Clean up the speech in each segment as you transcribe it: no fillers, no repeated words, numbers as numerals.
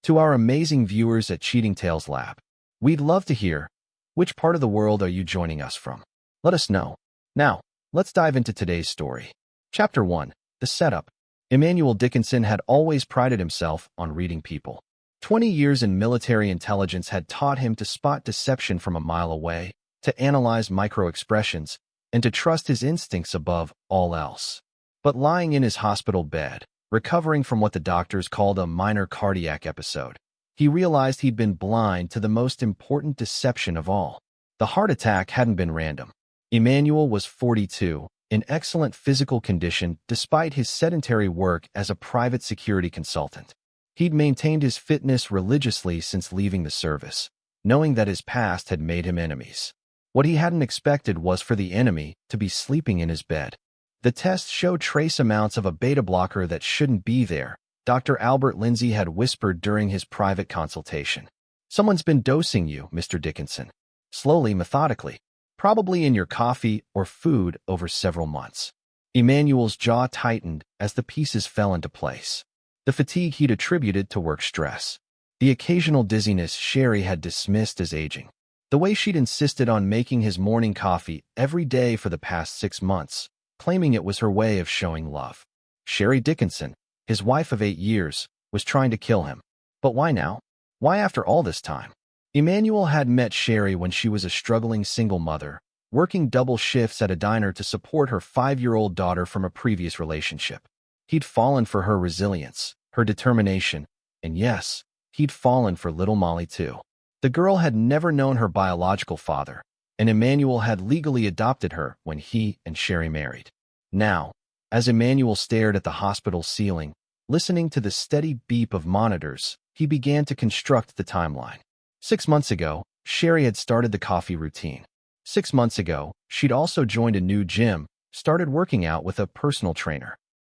To our amazing viewers at Cheating Tales Lab, we'd love to hear, which part of the world are you joining us from? Let us know. Now, let's dive into today's story. Chapter 1. The Setup. Emmanuel Dickinson had always prided himself on reading people. 20 years in military intelligence had taught him to spot deception from a mile away, to analyze micro-expressions, and to trust his instincts above all else. But lying in his hospital bed, recovering from what the doctors called a minor cardiac episode, he realized he'd been blind to the most important deception of all. The heart attack hadn't been random. Emmanuel was 42, in excellent physical condition despite his sedentary work as a private security consultant. He'd maintained his fitness religiously since leaving the service, knowing that his past had made him enemies. What he hadn't expected was for the enemy to be sleeping in his bed. The tests showed trace amounts of a beta blocker that shouldn't be there, Dr. Albert Lindsay had whispered during his private consultation. Someone's been dosing you, Mr. Dickinson. Slowly, methodically. Probably in your coffee or food over several months. Emmanuel's jaw tightened as the pieces fell into place. The fatigue he'd attributed to work stress. The occasional dizziness Sherry had dismissed as aging. The way she'd insisted on making his morning coffee every day for the past 6 months, claiming it was her way of showing love. Sherry Dickinson, his wife of 8 years, was trying to kill him. But why now? Why after all this time? Emmanuel had met Sherry when she was a struggling single mother, working double shifts at a diner to support her 5-year-old daughter from a previous relationship. He'd fallen for her resilience, her determination, and yes, he'd fallen for little Molly too. The girl had never known her biological father, and Emmanuel had legally adopted her when he and Sherry married. Now, as Emmanuel stared at the hospital ceiling, listening to the steady beep of monitors, he began to construct the timeline. 6 months ago, Sherry had started the coffee routine. 6 months ago, she'd also joined a new gym, started working out with a personal trainer.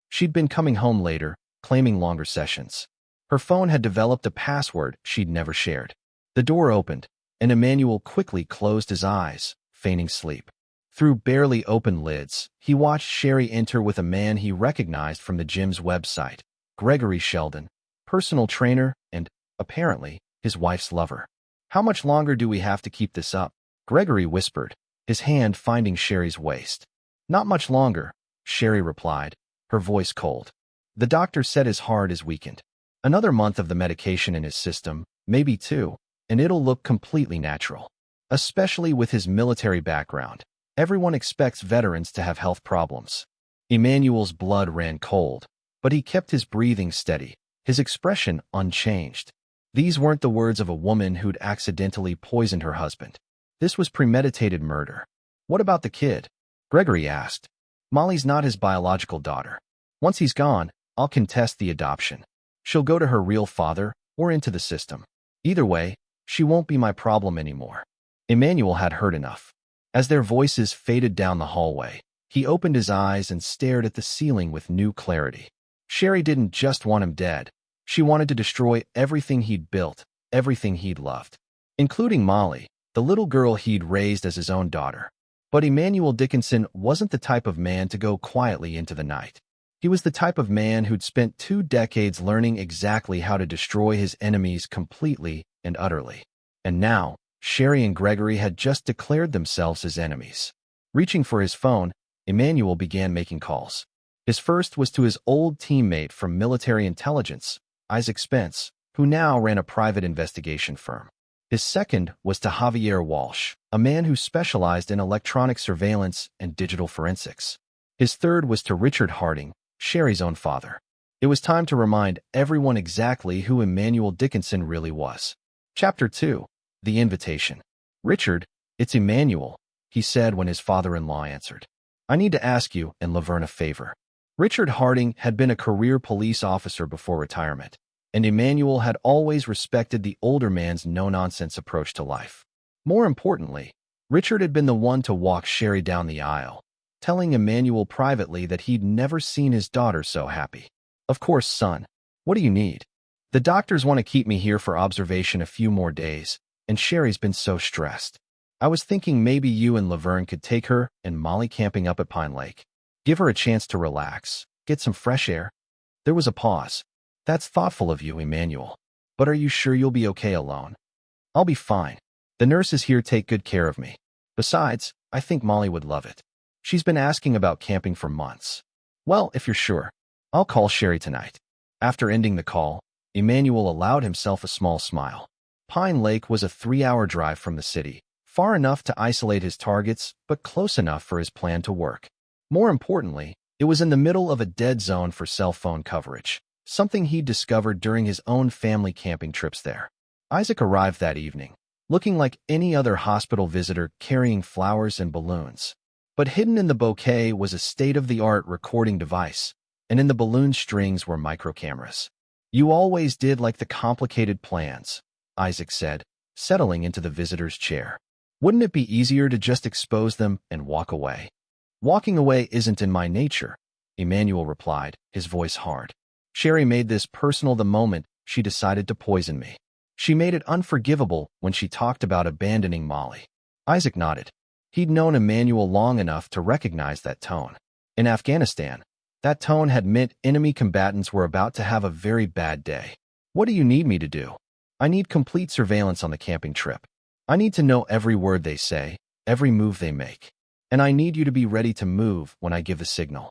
She'd been coming home later, claiming longer sessions. Her phone had developed a password she'd never shared. The door opened, and Emmanuel quickly closed his eyes, feigning sleep. Through barely open lids, he watched Sherry enter with a man he recognized from the gym's website, Gregory Sheldon, personal trainer and, apparently, his wife's lover. "How much longer do we have to keep this up?" Gregory whispered, his hand finding Sherry's waist. "Not much longer," Sherry replied, her voice cold. The doctor said his heart is weakened. "Another month of the medication in his system, maybe 2, and it'll look completely natural." Especially with his military background, everyone expects veterans to have health problems. Emmanuel's blood ran cold, but he kept his breathing steady, his expression unchanged. These weren't the words of a woman who'd accidentally poisoned her husband. This was premeditated murder. "What about the kid?" Gregory asked. "Molly's not his biological daughter. Once he's gone, I'll contest the adoption. She'll go to her real father or into the system. Either way, she won't be my problem anymore." Emmanuel had heard enough. As their voices faded down the hallway, he opened his eyes and stared at the ceiling with new clarity. Sherry didn't just want him dead. She wanted to destroy everything he'd built, everything he'd loved, including Molly, the little girl he'd raised as his own daughter. But Emmanuel Dickinson wasn't the type of man to go quietly into the night. He was the type of man who'd spent 2 decades learning exactly how to destroy his enemies completely and utterly. And now, Sherry and Gregory had just declared themselves his enemies. Reaching for his phone, Emmanuel began making calls. His first was to his old teammate from military intelligence, Isaac Spence, who now ran a private investigation firm. His second was to Javier Walsh, a man who specialized in electronic surveillance and digital forensics. His third was to Richard Harding, Sherry's own father. It was time to remind everyone exactly who Emmanuel Dickinson really was. Chapter 2. The Invitation. "Richard, it's Emmanuel," he said when his father-in-law answered. "I need to ask you and Laverne a favor." Richard Harding had been a career police officer before retirement, and Emmanuel had always respected the older man's no-nonsense approach to life. More importantly, Richard had been the one to walk Sherry down the aisle, telling Emmanuel privately that he'd never seen his daughter so happy. "Of course, son. What do you need?" "The doctors want to keep me here for observation a few more days, and Sherry's been so stressed. I was thinking maybe you and Laverne could take her and Molly camping up at Pine Lake. Give her a chance to relax, get some fresh air." There was a pause. "That's thoughtful of you, Emmanuel." But are you sure you'll be okay alone? I'll be fine. The nurses here take good care of me. Besides, I think Molly would love it. She's been asking about camping for months. Well, if you're sure, I'll call Sherry tonight. After ending the call, Emmanuel allowed himself a small smile. Pine Lake was a 3-hour drive from the city, far enough to isolate his targets, but close enough for his plan to work. More importantly, it was in the middle of a dead zone for cell phone coverage, something he'd discovered during his own family camping trips there. Isaac arrived that evening, looking like any other hospital visitor carrying flowers and balloons. But hidden in the bouquet was a state-of-the-art recording device, and in the balloon strings were microcameras. You always did like the complicated plans, Isaac said, settling into the visitor's chair. Wouldn't it be easier to just expose them and walk away? Walking away isn't in my nature, Emmanuel replied, his voice hard. Sherry made this personal the moment she decided to poison me. She made it unforgivable when she talked about abandoning Molly. Isaac nodded. He'd known Emmanuel long enough to recognize that tone. In Afghanistan, that tone had meant enemy combatants were about to have a very bad day. What do you need me to do? I need complete surveillance on the camping trip. I need to know every word they say, every move they make. And I need you to be ready to move when I give the signal.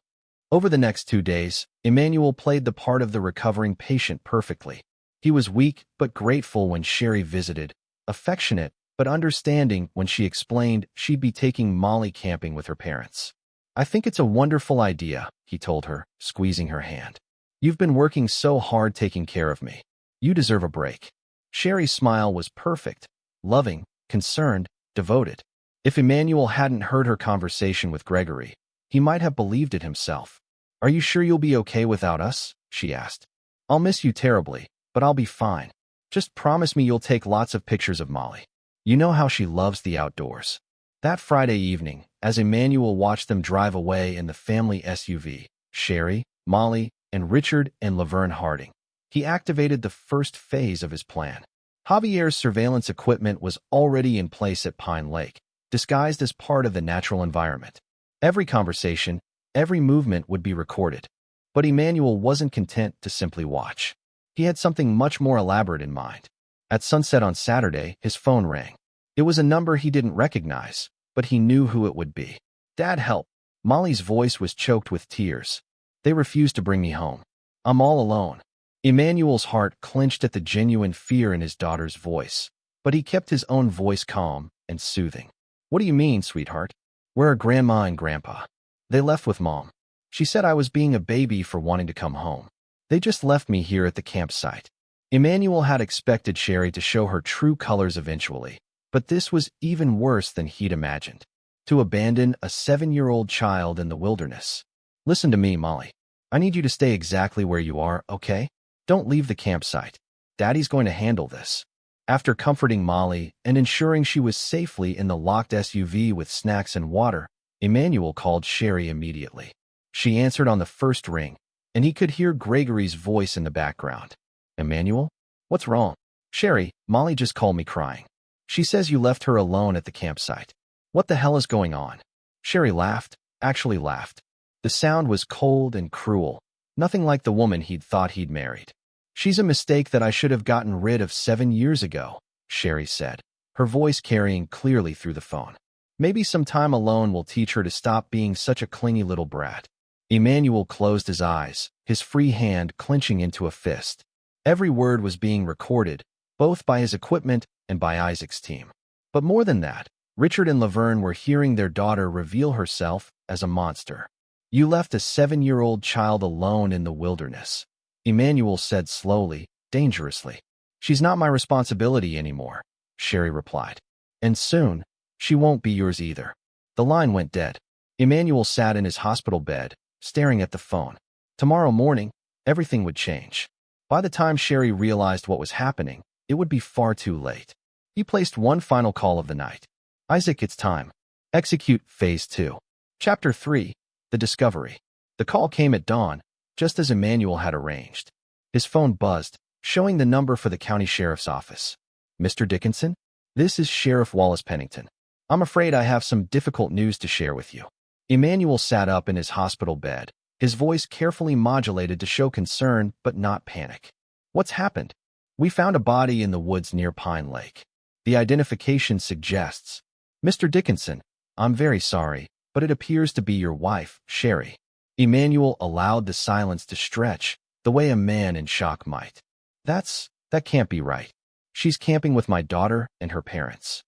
Over the next 2 days, Emmanuel played the part of the recovering patient perfectly. He was weak but grateful when Sherry visited, affectionate but understanding when she explained she'd be taking Molly camping with her parents. I think it's a wonderful idea, he told her, squeezing her hand. You've been working so hard taking care of me. You deserve a break. Sherry's smile was perfect, loving, concerned, devoted. If Emmanuel hadn't heard her conversation with Gregory, he might have believed it himself. Are you sure you'll be okay without us? She asked. I'll miss you terribly, but I'll be fine. Just promise me you'll take lots of pictures of Molly. You know how she loves the outdoors. That Friday evening, as Emmanuel watched them drive away in the family SUV, Sherry, Molly, and Richard and Laverne Harding, he activated the first phase of his plan. Javier's surveillance equipment was already in place at Pine Lake, disguised as part of the natural environment. Every conversation, every movement would be recorded. But Emmanuel wasn't content to simply watch. He had something much more elaborate in mind. At sunset on Saturday, his phone rang. It was a number he didn't recognize, but he knew who it would be. Dad, help. Molly's voice was choked with tears. They refused to bring me home. I'm all alone. Emmanuel's heart clenched at the genuine fear in his daughter's voice, but he kept his own voice calm and soothing. What do you mean, sweetheart? Where are Grandma and Grandpa? They left with Mom. She said I was being a baby for wanting to come home. They just left me here at the campsite. Emmanuel had expected Sherry to show her true colors eventually, but this was even worse than he'd imagined. To abandon a 7-year-old child in the wilderness. Listen to me, Molly. I need you to stay exactly where you are, okay? Don't leave the campsite. Daddy's going to handle this. After comforting Molly and ensuring she was safely in the locked SUV with snacks and water, Emmanuel called Sherry immediately. She answered on the first ring, and he could hear Gregory's voice in the background. Emmanuel? What's wrong? Sherry, Molly just called me crying. She says you left her alone at the campsite. What the hell is going on? Sherry laughed, actually laughed. The sound was cold and cruel, nothing like the woman he'd thought he'd married. She's a mistake that I should have gotten rid of 7 years ago, Sherry said, her voice carrying clearly through the phone. Maybe some time alone will teach her to stop being such a clingy little brat. Emmanuel closed his eyes, his free hand clenching into a fist. Every word was being recorded, both by his equipment and by Isaac's team. But more than that, Richard and Laverne were hearing their daughter reveal herself as a monster. You left a 7-year-old child alone in the wilderness, Emmanuel said slowly, dangerously. She's not my responsibility anymore, Sherry replied. And soon, she won't be yours either. The line went dead. Emmanuel sat in his hospital bed, staring at the phone. Tomorrow morning, everything would change. By the time Sherry realized what was happening, it would be far too late. He placed one final call of the night. Isaac, it's time. Execute Phase 2. Chapter 3. The Discovery. The call came at dawn, just as Emmanuel had arranged. His phone buzzed, showing the number for the county sheriff's office. Mr. Dickinson? This is Sheriff Wallace Pennington. I'm afraid I have some difficult news to share with you. Emmanuel sat up in his hospital bed, his voice carefully modulated to show concern but not panic. What's happened? We found a body in the woods near Pine Lake. The identification suggests, Mr. Dickinson, I'm very sorry, but it appears to be your wife, Sherry. Emmanuel allowed the silence to stretch, the way a man in shock might. That can't be right. She's camping with my daughter and her parents.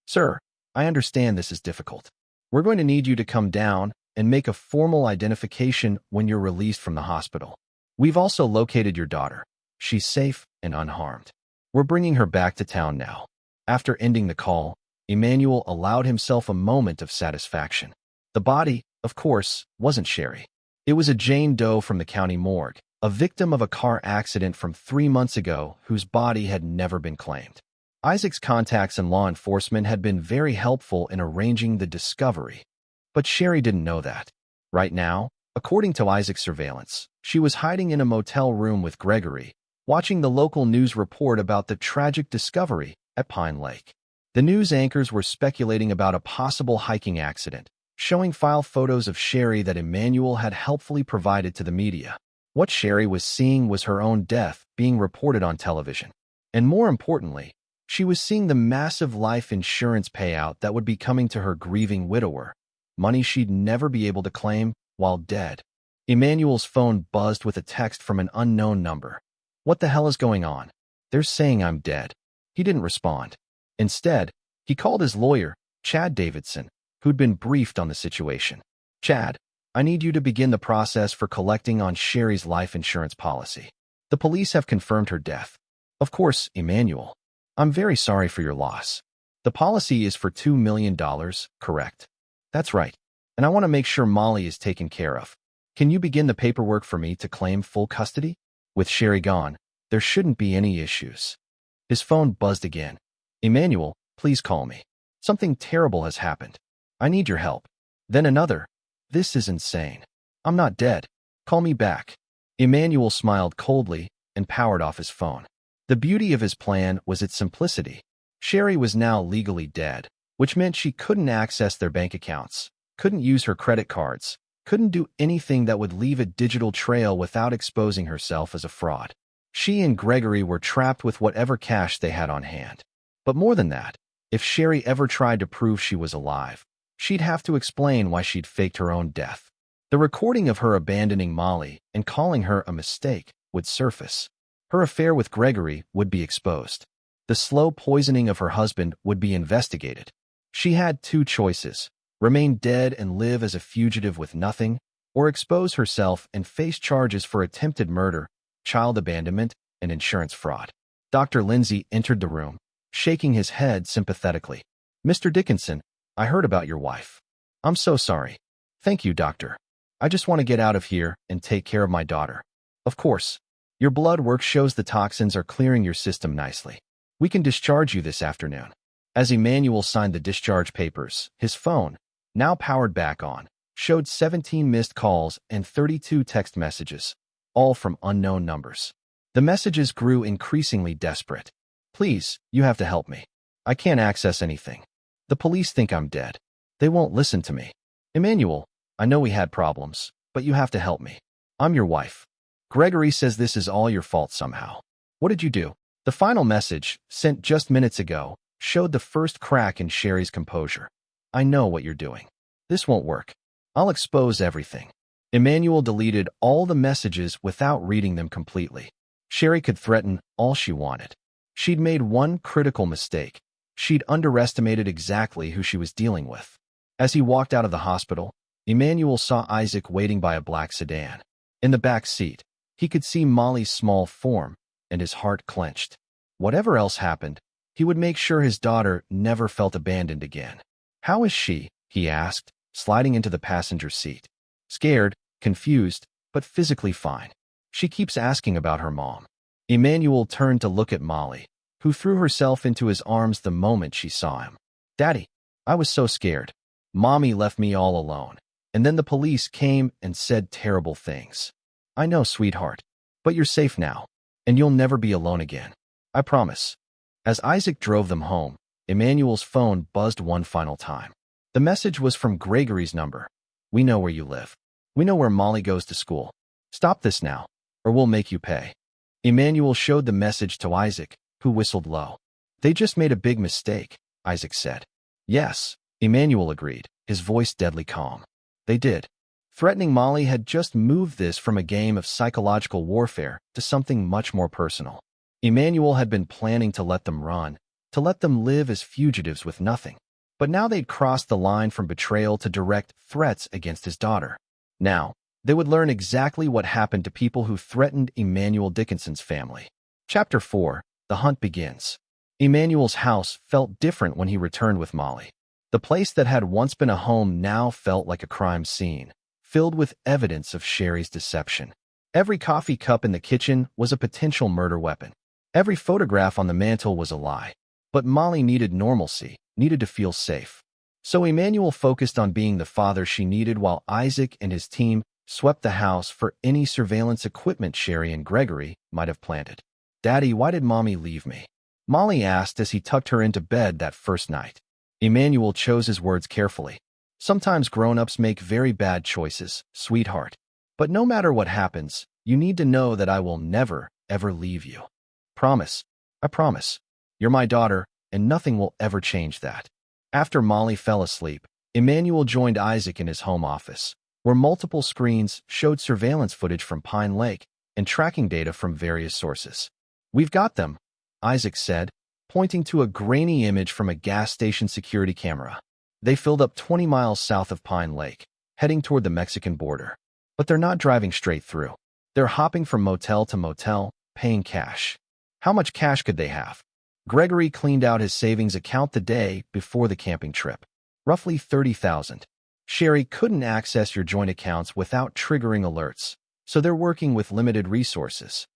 Sir, I understand this is difficult. We're going to need you to come down and make a formal identification when you're released from the hospital. We've also located your daughter. She's safe and unharmed. We're bringing her back to town now. After ending the call, Emmanuel allowed himself a moment of satisfaction. The body, of course, wasn't Sherry. It was a Jane Doe from the county morgue, a victim of a car accident from 3 months ago whose body had never been claimed. Isaac's contacts in law enforcement had been very helpful in arranging the discovery, but Sherry didn't know that. Right now, according to Isaac's surveillance, she was hiding in a motel room with Gregory, watching the local news report about the tragic discovery at Pine Lake. The news anchors were speculating about a possible hiking accident, showing file photos of Sherry that Emmanuel had helpfully provided to the media. What Sherry was seeing was her own death being reported on television. And more importantly, she was seeing the massive life insurance payout that would be coming to her grieving widower, money she'd never be able to claim while dead. Emmanuel's phone buzzed with a text from an unknown number. What the hell is going on? They're saying I'm dead. He didn't respond. Instead, he called his lawyer, Chad Davidson, who'd been briefed on the situation. Chad, I need you to begin the process for collecting on Sherry's life insurance policy. The police have confirmed her death. Of course, Emmanuel. I'm very sorry for your loss. The policy is for $2 million, correct? That's right. And I want to make sure Molly is taken care of. Can you begin the paperwork for me to claim full custody? With Sherry gone, there shouldn't be any issues. His phone buzzed again. Emmanuel, please call me. Something terrible has happened. I need your help. Then another. This is insane. I'm not dead. Call me back. Emmanuel smiled coldly and powered off his phone. The beauty of his plan was its simplicity. Sherry was now legally dead, which meant she couldn't access their bank accounts, couldn't use her credit cards, couldn't do anything that would leave a digital trail without exposing herself as a fraud. She and Gregory were trapped with whatever cash they had on hand. But more than that, if Sherry ever tried to prove she was alive, she'd have to explain why she'd faked her own death. The recording of her abandoning Molly and calling her a mistake would surface. Her affair with Gregory would be exposed. The slow poisoning of her husband would be investigated. She had two choices: remain dead and live as a fugitive with nothing, or expose herself and face charges for attempted murder, child abandonment, and insurance fraud. Dr. Lindsay entered the room, shaking his head sympathetically. Mr. Dickinson, I heard about your wife. I'm so sorry. Thank you, doctor. I just want to get out of here and take care of my daughter. Of course. Your blood work shows the toxins are clearing your system nicely. We can discharge you this afternoon. As Emmanuel signed the discharge papers, his phone, now powered back on, showed 17 missed calls and 32 text messages, all from unknown numbers. The messages grew increasingly desperate. Please, you have to help me. I can't access anything. The police think I'm dead. They won't listen to me. Emmanuel, I know we had problems, but you have to help me. I'm your wife. Gregory says this is all your fault somehow. What did you do? The final message, sent just minutes ago, showed the first crack in Sherry's composure. I know what you're doing. This won't work. I'll expose everything. Emmanuel deleted all the messages without reading them completely. Sherry could threaten all she wanted. She'd made one critical mistake. She'd underestimated exactly who she was dealing with. As he walked out of the hospital, Emmanuel saw Isaac waiting by a black sedan. In the back seat, he could see Molly's small form, and his heart clenched. Whatever else happened, he would make sure his daughter never felt abandoned again. How is she? He asked, sliding into the passenger seat. Scared, confused, but physically fine. She keeps asking about her mom. Emmanuel turned to look at Molly, who threw herself into his arms the moment she saw him. Daddy, I was so scared. Mommy left me all alone, and then the police came and said terrible things. I know, sweetheart, but you're safe now, and you'll never be alone again. I promise. As Isaac drove them home, Emmanuel's phone buzzed one final time. The message was from Gregory's number. We know where you live. We know where Molly goes to school. Stop this now, or we'll make you pay. Emmanuel showed the message to Isaac, who whistled low. They just made a big mistake, Isaac said. Yes, Emmanuel agreed, his voice deadly calm. They did. Threatening Molly had just moved this from a game of psychological warfare to something much more personal. Emmanuel had been planning to let them run, to let them live as fugitives with nothing. But now they'd crossed the line from betrayal to direct threats against his daughter. Now, they would learn exactly what happened to people who threatened Emmanuel Dickinson's family. Chapter 4. The Hunt Begins. Emmanuel's house felt different when he returned with Molly. The place that had once been a home now felt like a crime scene, filled with evidence of Sherry's deception. Every coffee cup in the kitchen was a potential murder weapon. Every photograph on the mantel was a lie. But Molly needed normalcy, needed to feel safe. So Emmanuel focused on being the father she needed while Isaac and his team swept the house for any surveillance equipment Sherry and Gregory might have planted. "Daddy, why did Mommy leave me?" Molly asked as he tucked her into bed that first night. Emmanuel chose his words carefully. "Sometimes grown-ups make very bad choices, sweetheart. But no matter what happens, you need to know that I will never, ever leave you. Promise. I promise. You're my daughter, and nothing will ever change that." After Molly fell asleep, Emmanuel joined Isaac in his home office, where multiple screens showed surveillance footage from Pine Lake and tracking data from various sources. "We've got them," Isaac said, pointing to a grainy image from a gas station security camera. They filled up 20 miles south of Pine Lake, heading toward the Mexican border. But they're not driving straight through. They're hopping from motel to motel, paying cash. How much cash could they have? Gregory cleaned out his savings account the day before the camping trip. Roughly $30,000. Sherry couldn't access your joint accounts without triggering alerts, so they're working with limited resources.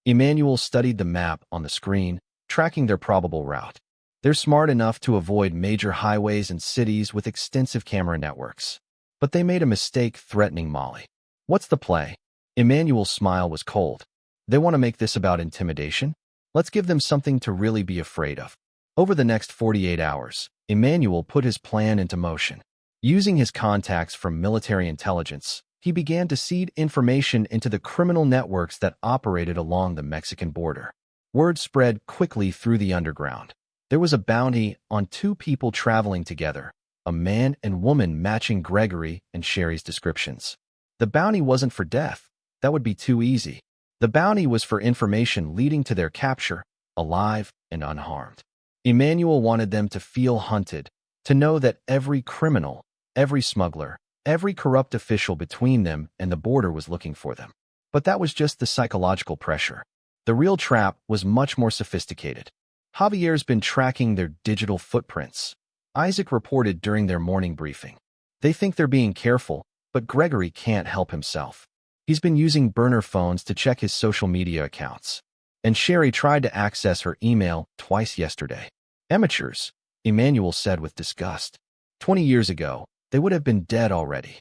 Emmanuel studied the map on the screen, tracking their probable route. They're smart enough to avoid major highways and cities with extensive camera networks. But they made a mistake threatening Molly. "What's the play?" Emmanuel's smile was cold. "They want to make this about intimidation? Let's give them something to really be afraid of." Over the next 48 hours, Emmanuel put his plan into motion. Using his contacts from military intelligence, he began to seed information into the criminal networks that operated along the Mexican border. Word spread quickly through the underground. There was a bounty on two people traveling together, a man and woman matching Gregory and Sherry's descriptions. The bounty wasn't for death. That would be too easy. The bounty was for information leading to their capture, alive and unharmed. Emmanuel wanted them to feel hunted, to know that every criminal, every smuggler, every corrupt official between them and the border was looking for them. But that was just the psychological pressure. The real trap was much more sophisticated. Javier's been tracking their digital footprints, Isaac reported during their morning briefing. They think they're being careful, but Gregory can't help himself. He's been using burner phones to check his social media accounts. And Sherry tried to access her email twice yesterday. "Amateurs," Emmanuel said with disgust. 20 years ago, they would have been dead already.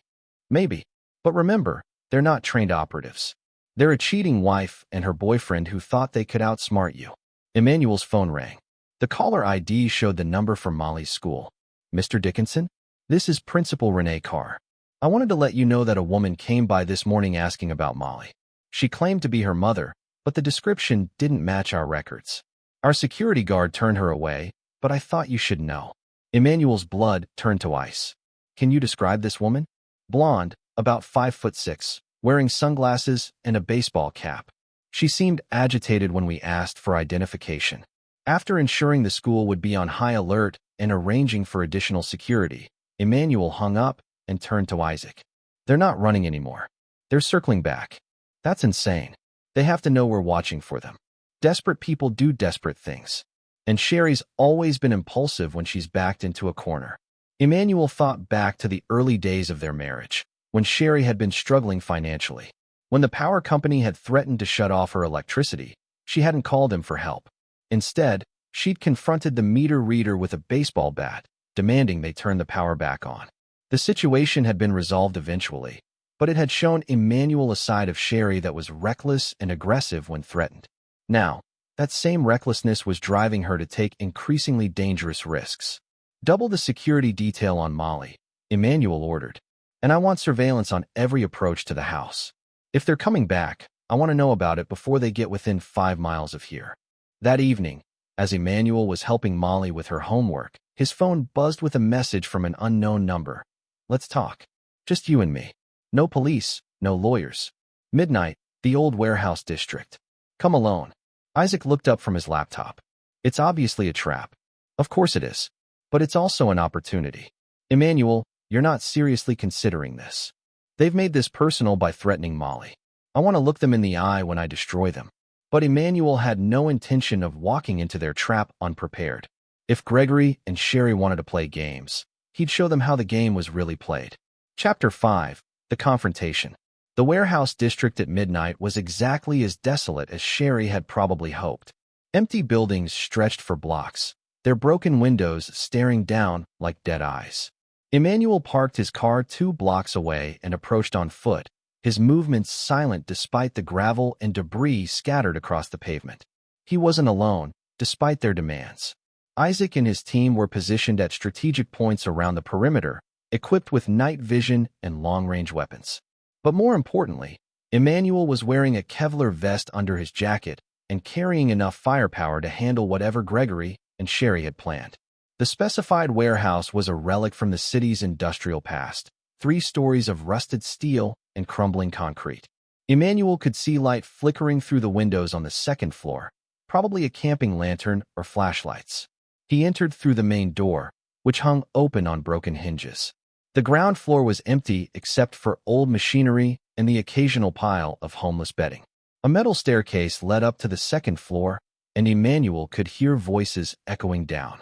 Maybe. But remember, they're not trained operatives. They're a cheating wife and her boyfriend who thought they could outsmart you. Emmanuel's phone rang. The caller ID showed the number from Molly's school. "Mr. Dickinson? This is Principal Renee Carr. I wanted to let you know that a woman came by this morning asking about Molly. She claimed to be her mother, but the description didn't match our records. Our security guard turned her away, but I thought you should know." Emmanuel's blood turned to ice. "Can you describe this woman?" "Blonde, about 5'6", wearing sunglasses and a baseball cap. She seemed agitated when we asked for identification. After ensuring the school would be on high alert and arranging for additional security, Emmanuel hung up and turned to Isaac. "They're not running anymore. They're circling back. That's insane. They have to know we're watching for them. Desperate people do desperate things. And Sherry's always been impulsive when she's backed into a corner." Emmanuel thought back to the early days of their marriage, when Sherry had been struggling financially. When the power company had threatened to shut off her electricity, she hadn't called him for help. Instead, she'd confronted the meter reader with a baseball bat, demanding they turn the power back on. The situation had been resolved eventually, but it had shown Emmanuel a side of Sherry that was reckless and aggressive when threatened. Now, that same recklessness was driving her to take increasingly dangerous risks. "Double the security detail on Molly," Emmanuel ordered. "And I want surveillance on every approach to the house. If they're coming back, I want to know about it before they get within 5 miles of here. That evening, as Emmanuel was helping Molly with her homework, his phone buzzed with a message from an unknown number. Let's talk. Just you and me. No police, no lawyers. Midnight, the old warehouse district. Come alone. Isaac looked up from his laptop. It's obviously a trap. Of course it is. But it's also an opportunity. Emmanuel, you're not seriously considering this. They've made this personal by threatening Molly. I want to look them in the eye when I destroy them. But Emmanuel had no intention of walking into their trap unprepared. If Gregory and Sherry wanted to play games, he'd show them how the game was really played. Chapter 5. The Confrontation. The warehouse district at midnight was exactly as desolate as Sherry had probably hoped. Empty buildings stretched for blocks, their broken windows staring down like dead eyes. Emmanuel parked his car 2 blocks away and approached on foot, his movements silent despite the gravel and debris scattered across the pavement. He wasn't alone, despite their demands. Isaac and his team were positioned at strategic points around the perimeter, equipped with night vision and long-range weapons. But more importantly, Emmanuel was wearing a Kevlar vest under his jacket and carrying enough firepower to handle whatever Gregory and Sherry had planned. The specified warehouse was a relic from the city's industrial past, 3 stories of rusted steel and crumbling concrete. Emmanuel could see light flickering through the windows on the 2nd floor, probably a camping lantern or flashlights. He entered through the main door, which hung open on broken hinges. The ground floor was empty except for old machinery and the occasional pile of homeless bedding. A metal staircase led up to the 2nd floor, and Emmanuel could hear voices echoing down.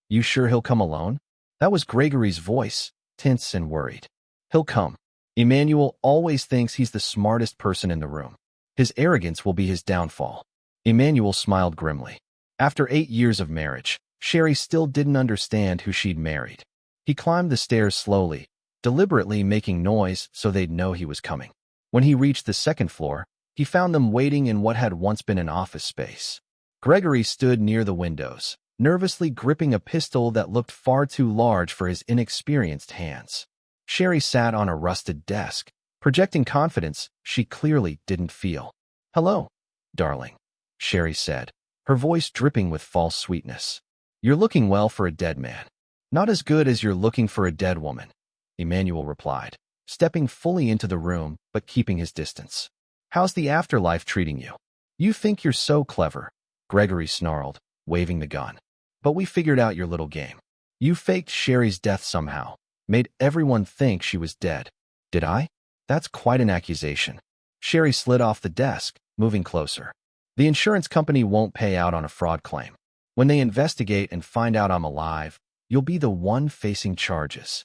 You sure he'll come alone? That was Gregory's voice, tense and worried. He'll come. Emmanuel always thinks he's the smartest person in the room. His arrogance will be his downfall. Emmanuel smiled grimly. After 8 years of marriage, Sherry still didn't understand who she'd married. He climbed the stairs slowly, deliberately making noise so they'd know he was coming. When he reached the 2nd floor, he found them waiting in what had once been an office space. Gregory stood near the windows, nervously gripping a pistol that looked far too large for his inexperienced hands. Sherry sat on a rusted desk, projecting confidence she clearly didn't feel. Hello, darling, Sherry said, her voice dripping with false sweetness. You're looking well for a dead man. Not as good as you're looking for a dead woman, Emmanuel replied, stepping fully into the room but keeping his distance. How's the afterlife treating you? You think you're so clever, Gregory snarled, waving the gun. But we figured out your little game. You faked Sherry's death somehow, made everyone think she was dead. Did I? That's quite an accusation. Sherry slid off the desk, moving closer. The insurance company won't pay out on a fraud claim. When they investigate and find out I'm alive, you'll be the one facing charges.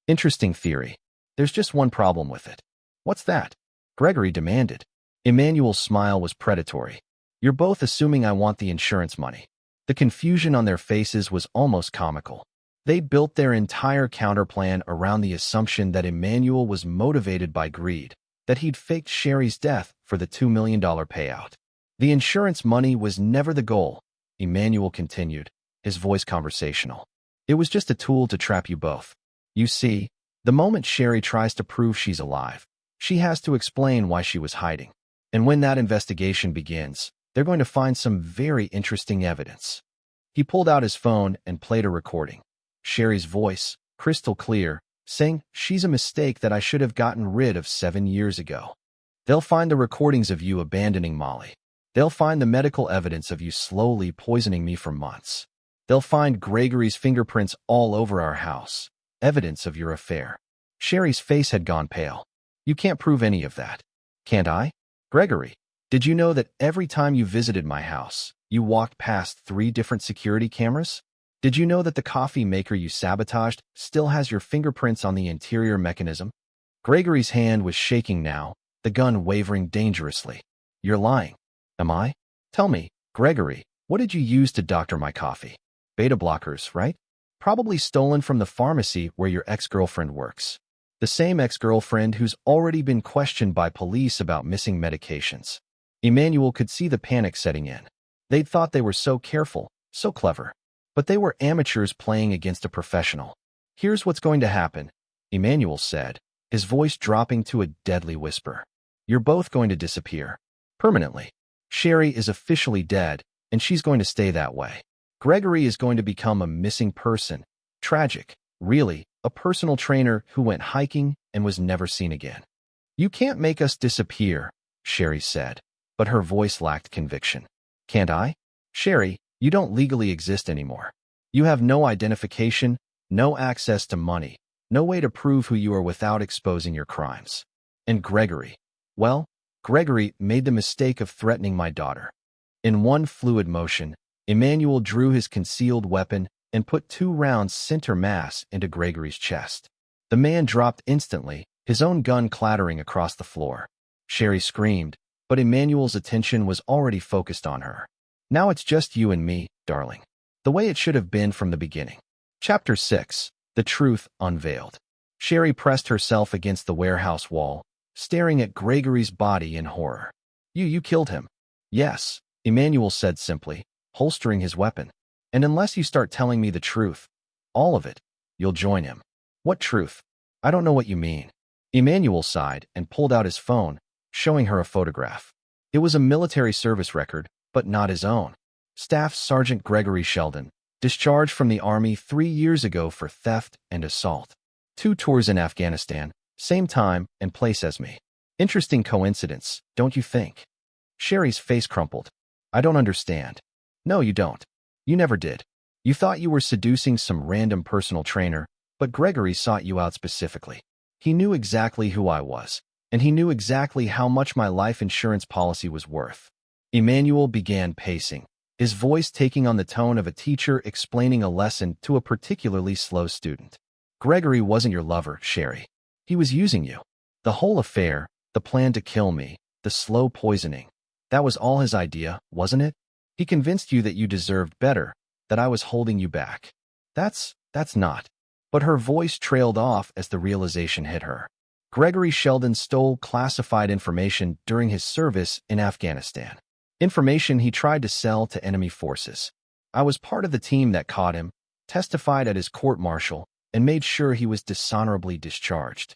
Interesting theory. There's just one problem with it. What's that? Gregory demanded. Emmanuel's smile was predatory. You're both assuming I want the insurance money. The confusion on their faces was almost comical. They built their entire counterplan around the assumption that Emmanuel was motivated by greed, that he'd faked Sherry's death for the $2 million payout. The insurance money was never the goal, Emmanuel continued, his voice conversational. It was just a tool to trap you both. You see, the moment Sherry tries to prove she's alive, she has to explain why she was hiding. And when that investigation begins, they're going to find some very interesting evidence. He pulled out his phone and played a recording. Sherry's voice, crystal clear, saying she's a mistake that I should have gotten rid of 7 years ago. They'll find the recordings of you abandoning Molly. They'll find the medical evidence of you slowly poisoning me for months. They'll find Gregory's fingerprints all over our house, evidence of your affair. Sherry's face had gone pale. You can't prove any of that. Can't I? Gregory, did you know that every time you visited my house, you walked past 3 different security cameras? Did you know that the coffee maker you sabotaged still has your fingerprints on the interior mechanism? Gregory's hand was shaking now, the gun wavering dangerously. You're lying. Am I? Tell me, Gregory, what did you use to doctor my coffee? Beta blockers, right? Probably stolen from the pharmacy where your ex-girlfriend works. The same ex-girlfriend who's already been questioned by police about missing medications. Emmanuel could see the panic setting in. They'd thought they were so careful, so clever. But they were amateurs playing against a professional. Here's what's going to happen, Emmanuel said, his voice dropping to a deadly whisper. You're both going to disappear. Permanently. Sherry is officially dead, and she's going to stay that way. Gregory is going to become a missing person. Tragic. Really, a personal trainer who went hiking and was never seen again. You can't make us disappear, Sherry said, but her voice lacked conviction. Can't I? Sherry, you don't legally exist anymore. You have no identification, no access to money, no way to prove who you are without exposing your crimes. And Gregory, well, Gregory made the mistake of threatening my daughter. In one fluid motion, Emmanuel drew his concealed weapon and put 2 rounds center mass into Gregory's chest. The man dropped instantly, his own gun clattering across the floor. Sherry screamed, but Emmanuel's attention was already focused on her. Now it's just you and me, darling. The way it should have been from the beginning. Chapter 6. The Truth Unveiled. Sherry pressed herself against the warehouse wall, staring at Gregory's body in horror. You killed him. Yes, Emmanuel said simply, holstering his weapon. And unless you start telling me the truth, all of it, you'll join him. What truth? I don't know what you mean. Emmanuel sighed and pulled out his phone, showing her a photograph. It was a military service record, but not his own. Staff Sergeant Gregory Sheldon, discharged from the Army 3 years ago for theft and assault. 2 tours in Afghanistan, same time and place as me. Interesting coincidence, don't you think? Sherry's face crumpled. I don't understand. No, you don't. You never did. You thought you were seducing some random personal trainer, but Gregory sought you out specifically. He knew exactly who I was, and he knew exactly how much my life insurance policy was worth. Emmanuel began pacing, his voice taking on the tone of a teacher explaining a lesson to a particularly slow student. Gregory wasn't your lover, Sherry. He was using you. The whole affair, the plan to kill me, the slow poisoning, that was all his idea, wasn't it? He convinced you that you deserved better, that I was holding you back. That's not. But her voice trailed off as the realization hit her. Gregory Sheldon stole classified information during his service in Afghanistan. Information he tried to sell to enemy forces. I was part of the team that caught him, testified at his court-martial, and made sure he was dishonorably discharged.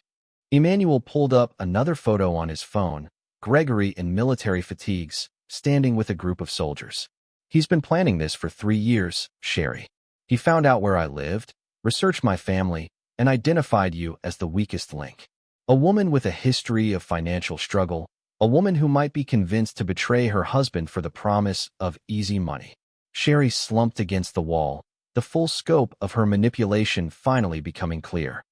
Emmanuel pulled up another photo on his phone, Gregory in military fatigues, standing with a group of soldiers. He's been planning this for 3 years, Sherry. He found out where I lived, researched my family, and identified you as the weakest link. A woman with a history of financial struggle, a woman who might be convinced to betray her husband for the promise of easy money. Sherry slumped against the wall, the full scope of her manipulation finally becoming clear.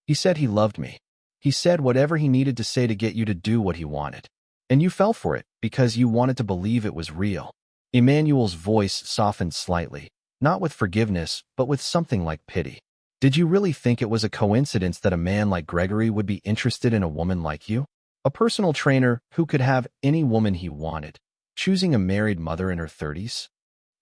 He said he loved me. He said whatever he needed to say to get you to do what he wanted. And you fell for it because you wanted to believe it was real. Emmanuel's voice softened slightly, not with forgiveness, but with something like pity. Did you really think it was a coincidence that a man like Gregory would be interested in a woman like you? A personal trainer who could have any woman he wanted, choosing a married mother in her 30s?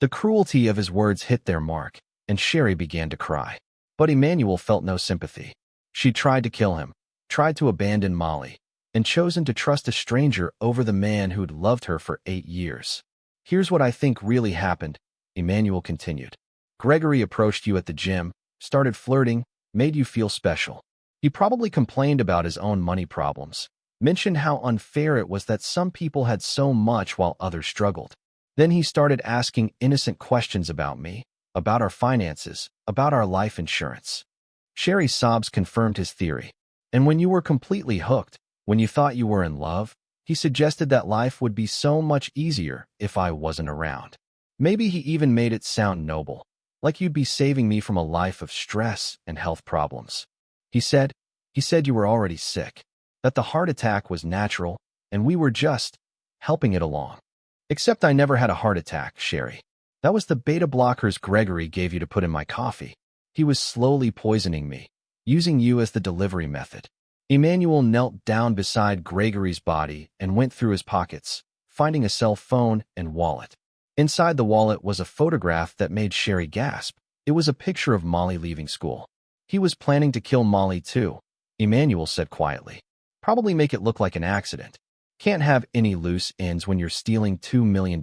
The cruelty of his words hit their mark, and Sherry began to cry. But Emmanuel felt no sympathy. She tried to kill him, tried to abandon Molly, and chosen to trust a stranger over the man who'd loved her for 8 years. Here's what I think really happened, Emmanuel continued. Gregory approached you at the gym, started flirting, made you feel special. He probably complained about his own money problems, mentioned how unfair it was that some people had so much while others struggled. Then he started asking innocent questions about me, about our finances, about our life insurance. Sherry's sobs confirmed his theory. And when you were completely hooked, when you thought you were in love, he suggested that life would be so much easier if I wasn't around. Maybe he even made it sound noble, like you'd be saving me from a life of stress and health problems. He said you were already sick, that the heart attack was natural, and we were just helping it along. Except I never had a heart attack, Sherry. That was the beta blockers Gregory gave you to put in my coffee. He was slowly poisoning me, using you as the delivery method. Emmanuel knelt down beside Gregory's body and went through his pockets, finding a cell phone and wallet. Inside the wallet was a photograph that made Sherry gasp. It was a picture of Molly leaving school. He was planning to kill Molly too, Emmanuel said quietly. Probably make it look like an accident. Can't have any loose ends when you're stealing $2 million.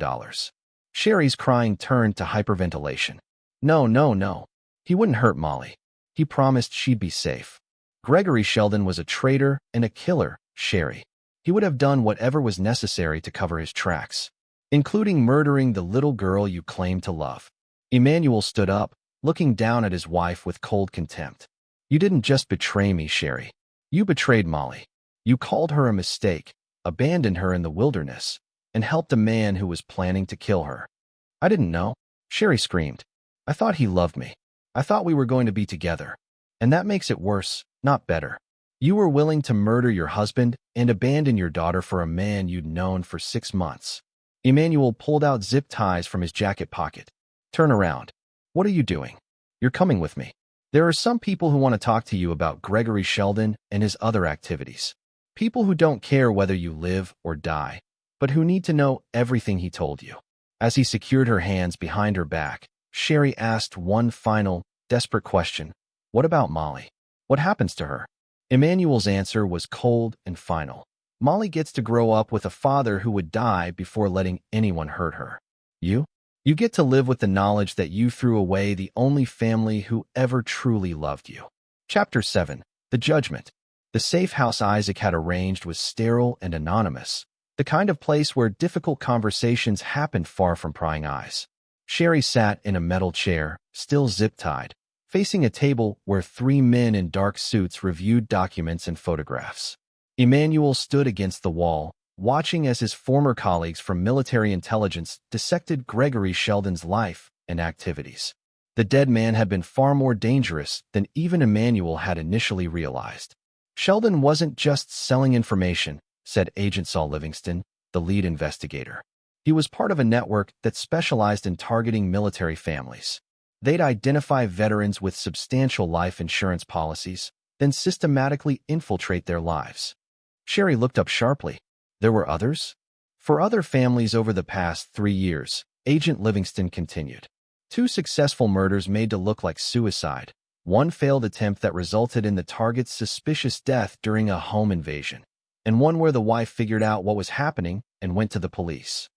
Sherry's crying turned to hyperventilation. No. He wouldn't hurt Molly. He promised she'd be safe. Gregory Sheldon was a traitor and a killer, Sherry. He would have done whatever was necessary to cover his tracks, including murdering the little girl you claim to love. Emmanuel stood up, looking down at his wife with cold contempt. You didn't just betray me, Sherry. You betrayed Molly. You called her a mistake, abandoned her in the wilderness, and helped a man who was planning to kill her. I didn't know, Sherry screamed. I thought he loved me. I thought we were going to be together. And that makes it worse, not better. You were willing to murder your husband and abandon your daughter for a man you'd known for 6 months. Emmanuel pulled out zip ties from his jacket pocket. Turn around. What are you doing? You're coming with me. There are some people who want to talk to you about Gregory Sheldon and his other activities. People who don't care whether you live or die, but who need to know everything he told you. As he secured her hands behind her back, Sherry asked one final, desperate question. What about Molly? What happens to her? Emmanuel's answer was cold and final. Molly gets to grow up with a father who would die before letting anyone hurt her. You? You get to live with the knowledge that you threw away the only family who ever truly loved you. Chapter 7. The Judgment. The safe house Isaac had arranged was sterile and anonymous, the kind of place where difficult conversations happened far from prying eyes. Sherry sat in a metal chair, still zip-tied, facing a table where 3 men in dark suits reviewed documents and photographs. Emmanuel stood against the wall, watching as his former colleagues from military intelligence dissected Gregory Sheldon's life and activities. The dead man had been far more dangerous than even Emmanuel had initially realized. Sheldon wasn't just selling information, said Agent Saul Livingston, the lead investigator. He was part of a network that specialized in targeting military families. They'd identify veterans with substantial life insurance policies, then systematically infiltrate their lives. Sherry looked up sharply. There were others? For other families over the past 3 years, Agent Livingston continued. 2 successful murders made to look like suicide, 1 failed attempt that resulted in the target's suspicious death during a home invasion, and 1 where the wife figured out what was happening and went to the police.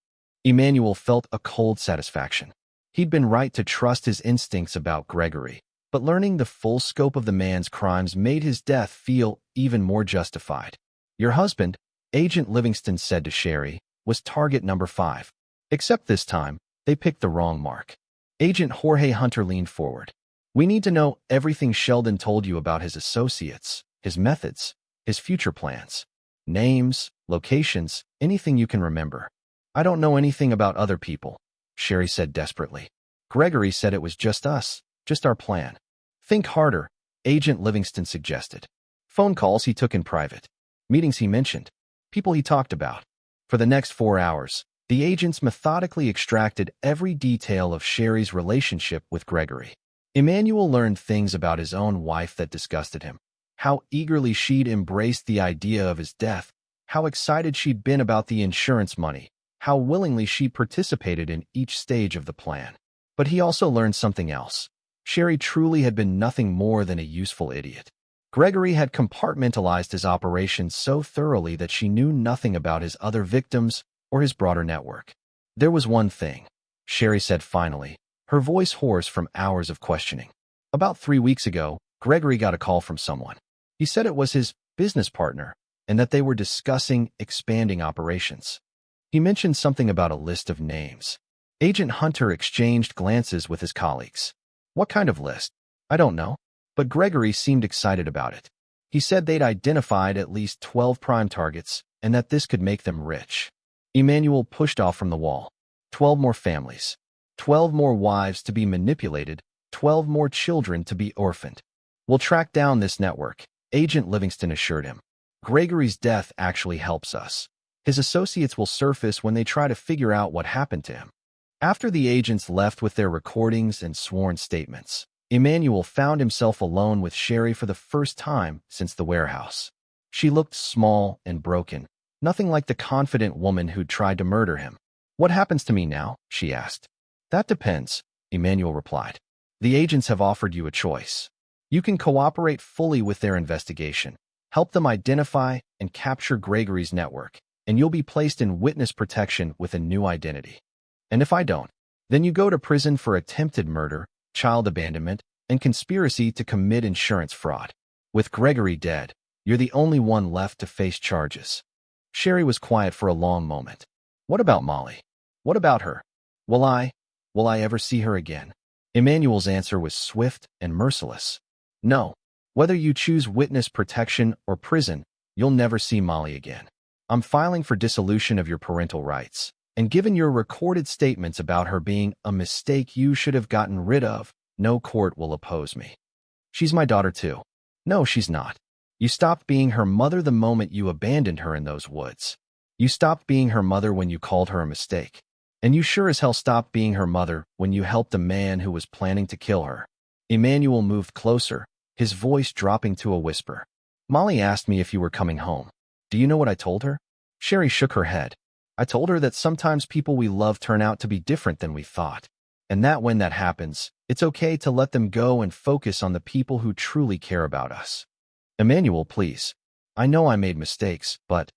Emmanuel felt a cold satisfaction. He'd been right to trust his instincts about Gregory, but learning the full scope of the man's crimes made his death feel even more justified. Your husband, Agent Livingston said to Sherry, was target number 5. Except this time, they picked the wrong mark. Agent Jorge Hunter leaned forward. We need to know everything Sheldon told you about his associates, his methods, his future plans. Names, locations, anything you can remember. I don't know anything about other people, Sherry said desperately. Gregory said it was just us, just our plan. Think harder, Agent Livingston suggested. Phone calls he took in private. Meetings he mentioned. People he talked about. For the next 4 hours, the agents methodically extracted every detail of Sherry's relationship with Gregory. Emmanuel learned things about his own wife that disgusted him. How eagerly she'd embraced the idea of his death. How excited she'd been about the insurance money. How willingly she participated in each stage of the plan. But he also learned something else. Sherry truly had been nothing more than a useful idiot. Gregory had compartmentalized his operations so thoroughly that she knew nothing about his other victims or his broader network. There was one thing, Sherry said finally, her voice hoarse from hours of questioning. About 3 weeks ago, Gregory got a call from someone. He said it was his business partner and that they were discussing expanding operations. He mentioned something about a list of names. Agent Hunter exchanged glances with his colleagues. What kind of list? I don't know. But Gregory seemed excited about it. He said they'd identified at least 12 prime targets and that this could make them rich. Emmanuel pushed off from the wall. 12 more families. 12 more wives to be manipulated. 12 more children to be orphaned. We'll track down this network, Agent Livingston assured him. Gregory's death actually helps us. His associates will surface when they try to figure out what happened to him. After the agents left with their recordings and sworn statements, Emmanuel found himself alone with Sherry for the first time since the warehouse. She looked small and broken, nothing like the confident woman who'd tried to murder him. What happens to me now? She asked. That depends, Emmanuel replied. The agents have offered you a choice. You can cooperate fully with their investigation, help them identify and capture Gregory's network, and you'll be placed in witness protection with a new identity. And if I don't, then you go to prison for attempted murder, child abandonment, and conspiracy to commit insurance fraud. With Gregory dead, you're the only one left to face charges. Sherry was quiet for a long moment. What about Molly? What about her? Will I? Will I ever see her again? Emmanuel's answer was swift and merciless. No. Whether you choose witness protection or prison, you'll never see Molly again. I'm filing for dissolution of your parental rights. And given your recorded statements about her being a mistake you should have gotten rid of, no court will oppose me. She's my daughter too. No, she's not. You stopped being her mother the moment you abandoned her in those woods. You stopped being her mother when you called her a mistake. And you sure as hell stopped being her mother when you helped a man who was planning to kill her. Emmanuel moved closer, his voice dropping to a whisper. Molly asked me if you were coming home. Do you know what I told her? Sherry shook her head. I told her that sometimes people we love turn out to be different than we thought. And that when that happens, it's okay to let them go and focus on the people who truly care about us. Emmanuel, please. I know I made mistakes, but...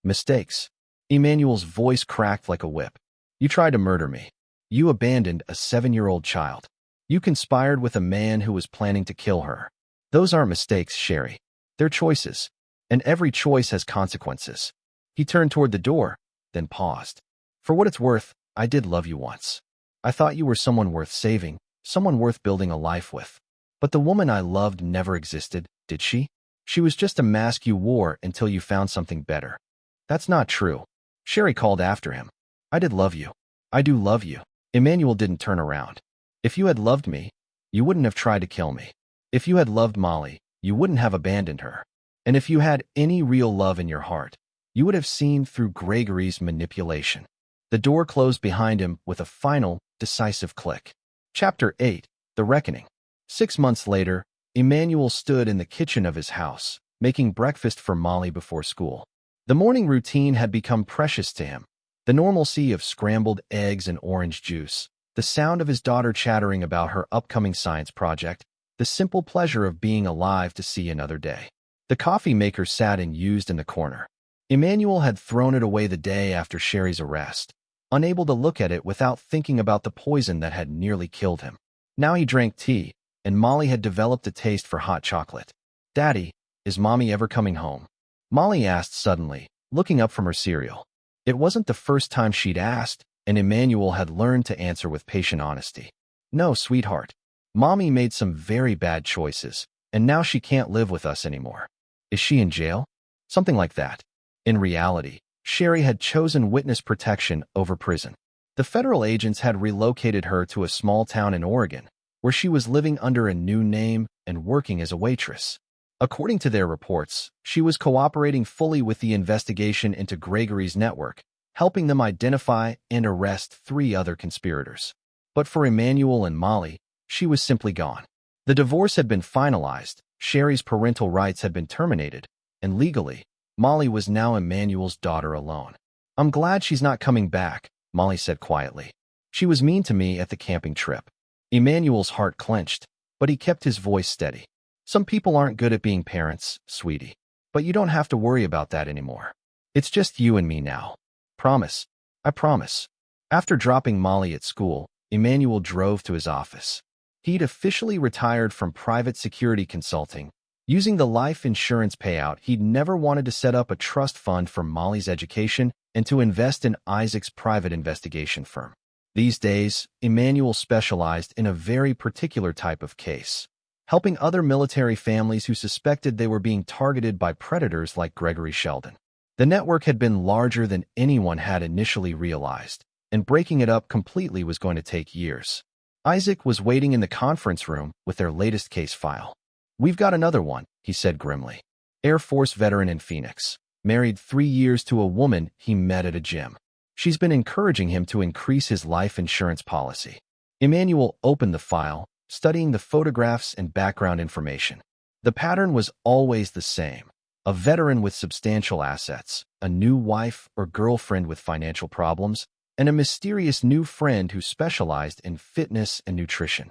Mistakes? Emmanuel's voice cracked like a whip. You tried to murder me. You abandoned a 7-year-old child. You conspired with a man who was planning to kill her. Those aren't mistakes, Sherry. They're choices. And every choice has consequences. He turned toward the door, then paused. For what it's worth, I did love you once. I thought you were someone worth saving, someone worth building a life with. But the woman I loved never existed, did she? She was just a mask you wore until you found something better. That's not true. Sherry called after him. I did love you. I do love you. Emmanuel didn't turn around. If you had loved me, you wouldn't have tried to kill me. If you had loved Molly, you wouldn't have abandoned her. And if you had any real love in your heart, you would have seen through Gregory's manipulation. The door closed behind him with a final, decisive click. Chapter 8. The Reckoning. 6 months later, Emmanuel stood in the kitchen of his house, making breakfast for Molly before school. The morning routine had become precious to him. The normalcy of scrambled eggs and orange juice, the sound of his daughter chattering about her upcoming science project, the simple pleasure of being alive to see another day. The coffee maker sat unused in the corner. Emmanuel had thrown it away the day after Sherry's arrest, unable to look at it without thinking about the poison that had nearly killed him. Now he drank tea, and Molly had developed a taste for hot chocolate. Daddy, is Mommy ever coming home? Molly asked suddenly, looking up from her cereal. It wasn't the first time she'd asked, and Emmanuel had learned to answer with patient honesty. No, sweetheart. Mommy made some very bad choices, and now she can't live with us anymore. Is she in jail? Something like that. In reality, Sherry had chosen witness protection over prison. The federal agents had relocated her to a small town in Oregon, where she was living under a new name and working as a waitress. According to their reports, she was cooperating fully with the investigation into Gregory's network, helping them identify and arrest 3 other conspirators. But for Emmanuel and Molly, she was simply gone. The divorce had been finalized, Sherry's parental rights had been terminated, and legally, Molly was now Emmanuel's daughter alone. I'm glad she's not coming back, Molly said quietly. She was mean to me at the camping trip. Emmanuel's heart clenched, but he kept his voice steady. Some people aren't good at being parents, sweetie. But you don't have to worry about that anymore. It's just you and me now. Promise. I promise. After dropping Molly at school, Emmanuel drove to his office. He'd officially retired from private security consulting. Using the life insurance payout, he'd never wanted to set up a trust fund for Molly's education and to invest in Isaac's private investigation firm. These days, Emmanuel specialized in a very particular type of case, helping other military families who suspected they were being targeted by predators like Gregory Sheldon. The network had been larger than anyone had initially realized, and breaking it up completely was going to take years. Isaac was waiting in the conference room with their latest case file. We've got another one, he said grimly. Air Force veteran in Phoenix, married 3 years to a woman he met at a gym. She's been encouraging him to increase his life insurance policy. Emmanuel opened the file, studying the photographs and background information. The pattern was always the same. A veteran with substantial assets, a new wife or girlfriend with financial problems, and a mysterious new friend who specialized in fitness and nutrition.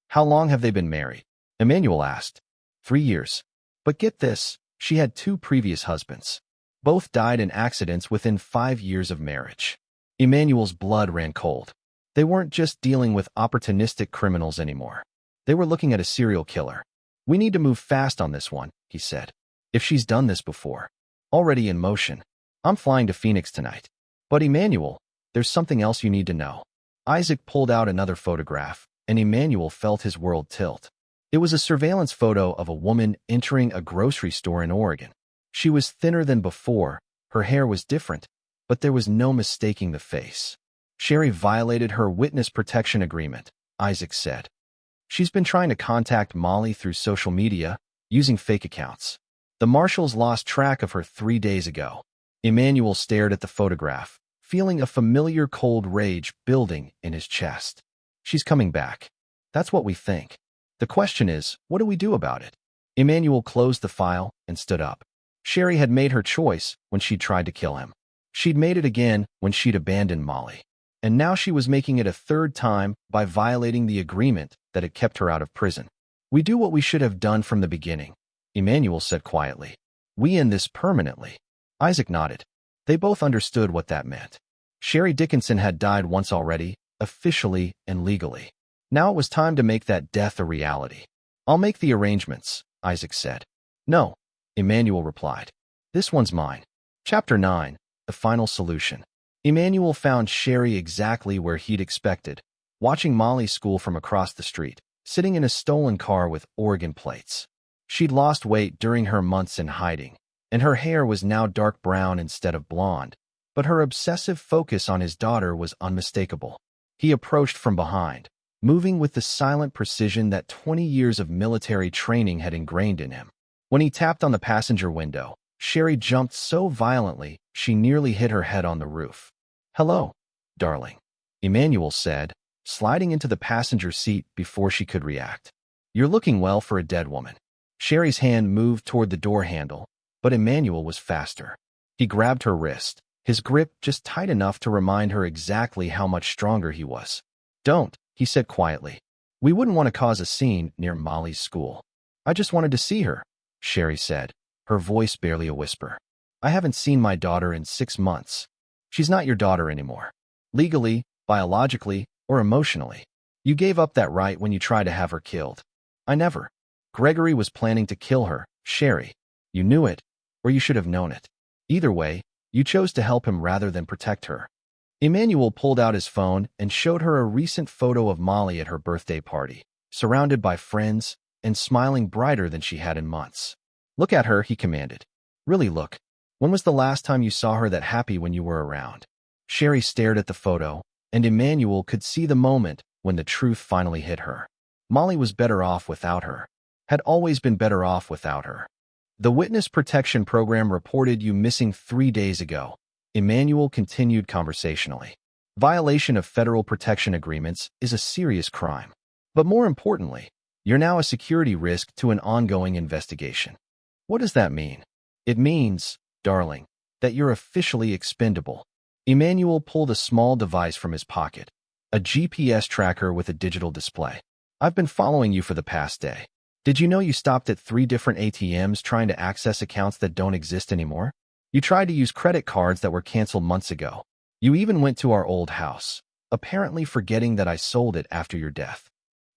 How long have they been married? Emmanuel asked. 3 years. But get this, she had 2 previous husbands. Both died in accidents within 5 years of marriage. Emmanuel's blood ran cold. They weren't just dealing with opportunistic criminals anymore. They were looking at a serial killer. We need to move fast on this one, he said. If she's done this before. Already in motion. I'm flying to Phoenix tonight. But Emmanuel, there's something else you need to know. Isaac pulled out another photograph, and Emmanuel felt his world tilt. It was a surveillance photo of a woman entering a grocery store in Oregon. She was thinner than before, her hair was different, but there was no mistaking the face. Sherry violated her witness protection agreement, Isaac said. She's been trying to contact Molly through social media, using fake accounts. The marshals lost track of her 3 days ago. Emmanuel stared at the photograph, feeling a familiar cold rage building in his chest. She's coming back. That's what we think. The question is, what do we do about it? Emmanuel closed the file and stood up. Sherry had made her choice when she'd tried to kill him. She'd made it again when she'd abandoned Molly. And now she was making it a third time by violating the agreement that had kept her out of prison. We do what we should have done from the beginning, Emmanuel said quietly. We end this permanently. Isaac nodded. They both understood what that meant. Sherry Dickinson had died once already, officially and legally. Now it was time to make that death a reality. I'll make the arrangements, Isaac said. No, Emmanuel replied. This one's mine. Chapter 9, The Final Solution. Emmanuel found Sherry exactly where he'd expected, watching Molly's school from across the street, sitting in a stolen car with Oregon plates. She'd lost weight during her months in hiding, and her hair was now dark brown instead of blonde, but her obsessive focus on his daughter was unmistakable. He approached from behind, moving with the silent precision that 20 years of military training had ingrained in him. When he tapped on the passenger window, Sherry jumped so violently she nearly hit her head on the roof. Hello, darling, Emmanuel said, sliding into the passenger seat before she could react. You're looking well for a dead woman. Sherry's hand moved toward the door handle, but Emmanuel was faster. He grabbed her wrist, his grip just tight enough to remind her exactly how much stronger he was. Don't, he said quietly. We wouldn't want to cause a scene near Molly's school. I just wanted to see her, Sherry said, her voice barely a whisper. I haven't seen my daughter in 6 months. She's not your daughter anymore. Legally, biologically, or emotionally. You gave up that right when you tried to have her killed. I never. Gregory was planning to kill her, Sherry. You knew it, or you should have known it. Either way, you chose to help him rather than protect her. Emmanuel pulled out his phone and showed her a recent photo of Molly at her birthday party, surrounded by friends and smiling brighter than she had in months. Look at her, he commanded. Really look. When was the last time you saw her that happy when you were around? Sherry stared at the photo, and Emmanuel could see the moment when the truth finally hit her. Molly was better off without her. Had always been better off without her. The Witness Protection Program reported you missing 3 days ago, Emmanuel continued conversationally. Violation of federal protection agreements is a serious crime. But more importantly, you're now a security risk to an ongoing investigation. What does that mean? It means, darling, that you're officially expendable. Emmanuel pulled a small device from his pocket, a GPS tracker with a digital display. I've been following you for the past day. Did you know you stopped at 3 different ATMs trying to access accounts that don't exist anymore? You tried to use credit cards that were canceled months ago. You even went to our old house, apparently forgetting that I sold it after your death.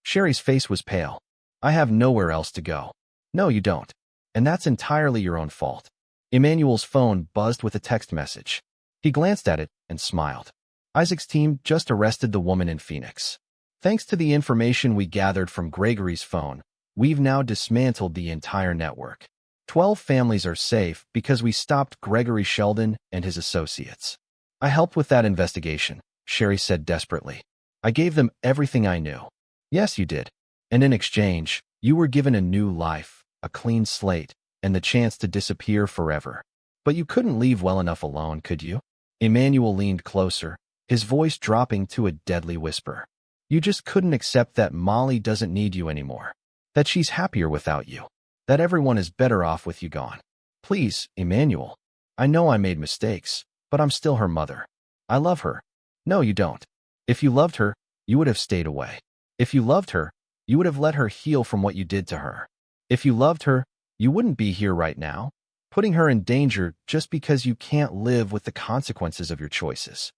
Sherry's face was pale. I have nowhere else to go. No, you don't. And that's entirely your own fault. Emmanuel's phone buzzed with a text message. He glanced at it and smiled. Isaac's team just arrested the woman in Phoenix. Thanks to the information we gathered from Gregory's phone, we've now dismantled the entire network. 12 families are safe because we stopped Gregory Sheldon and his associates. I helped with that investigation, Sherry said desperately. I gave them everything I knew. Yes, you did. And in exchange, you were given a new life, a clean slate, and the chance to disappear forever. But you couldn't leave well enough alone, could you? Emmanuel leaned closer, his voice dropping to a deadly whisper. You just couldn't accept that Molly doesn't need you anymore. That she's happier without you. That everyone is better off with you gone. Please, Emmanuel. I know I made mistakes, but I'm still her mother. I love her. No, you don't. If you loved her, you would have stayed away. If you loved her, you would have let her heal from what you did to her. If you loved her, you wouldn't be here right now, putting her in danger just because you can't live with the consequences of your choices.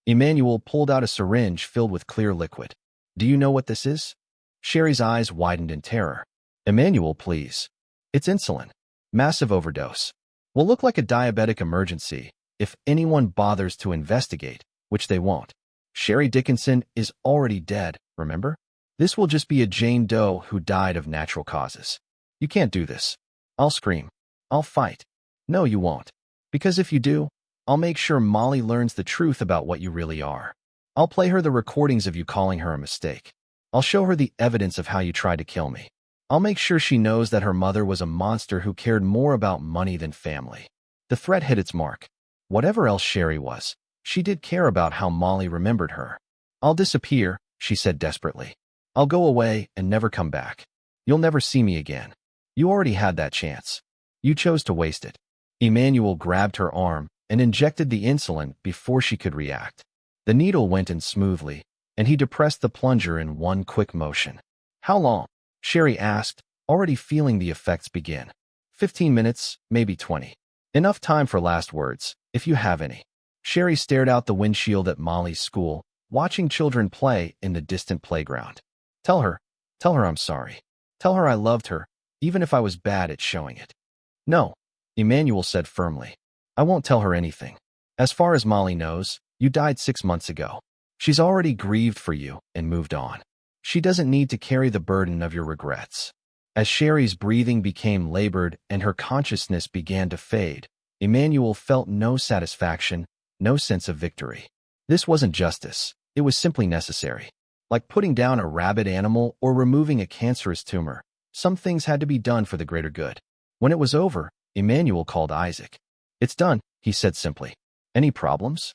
Emmanuel pulled out a syringe filled with clear liquid. Do you know what this is? Sherry's eyes widened in terror. Emmanuel, please. It's insulin. Massive overdose. Will look like a diabetic emergency, if anyone bothers to investigate, which they won't. Sherry Dickinson is already dead, remember? This will just be a Jane Doe who died of natural causes. You can't do this. I'll scream. I'll fight. No, you won't. Because if you do, I'll make sure Molly learns the truth about what you really are. I'll play her the recordings of you calling her a mistake. I'll show her the evidence of how you tried to kill me. I'll make sure she knows that her mother was a monster who cared more about money than family. The threat hit its mark. Whatever else Sherry was, she did care about how Molly remembered her. I'll disappear, she said desperately. I'll go away and never come back. You'll never see me again. You already had that chance. You chose to waste it. Emmanuel grabbed her arm and injected the insulin before she could react. The needle went in smoothly, and he depressed the plunger in one quick motion. How long? Sherry asked, already feeling the effects begin. 15 minutes, maybe 20. Enough time for last words, if you have any. Sherry stared out the windshield at Molly's school, watching children play in the distant playground. Tell her I'm sorry. Tell her I loved her, even if I was bad at showing it. No, Emmanuel said firmly. I won't tell her anything. As far as Molly knows, you died 6 months ago. She's already grieved for you and moved on. She doesn't need to carry the burden of your regrets. As Sherry's breathing became labored and her consciousness began to fade, Emmanuel felt no satisfaction, no sense of victory. This wasn't justice. It was simply necessary. Like putting down a rabid animal or removing a cancerous tumor, some things had to be done for the greater good. When it was over, Emmanuel called Isaac. It's done, he said simply. Any problems?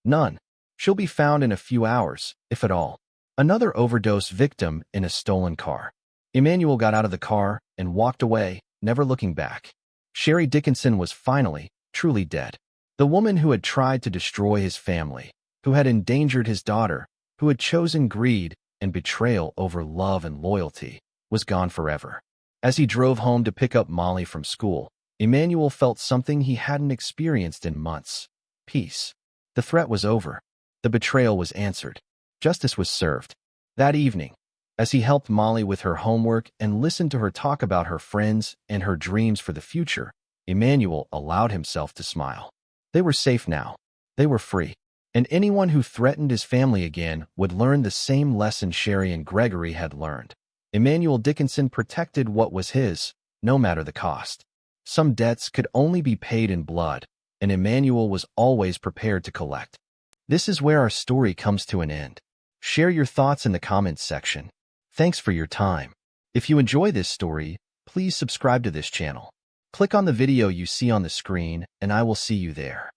None. She'll be found in a few hours, if at all. Another overdose victim in a stolen car. Emmanuel got out of the car and walked away, never looking back. Sherry Dickinson was finally, truly dead. The woman who had tried to destroy his family, who had endangered his daughter, who had chosen greed and betrayal over love and loyalty, was gone forever. As he drove home to pick up Molly from school, Emmanuel felt something he hadn't experienced in months. Peace. The threat was over. The betrayal was answered. Justice was served. That evening, as he helped Molly with her homework and listened to her talk about her friends and her dreams for the future, Emmanuel allowed himself to smile. They were safe now. They were free. And anyone who threatened his family again would learn the same lesson Sherry and Gregory had learned. Emmanuel Dickinson protected what was his, no matter the cost. Some debts could only be paid in blood, and Emmanuel was always prepared to collect. This is where our story comes to an end. Share your thoughts in the comments section. Thanks for your time. If you enjoy this story, please subscribe to this channel. Click on the video you see on the screen, and I will see you there.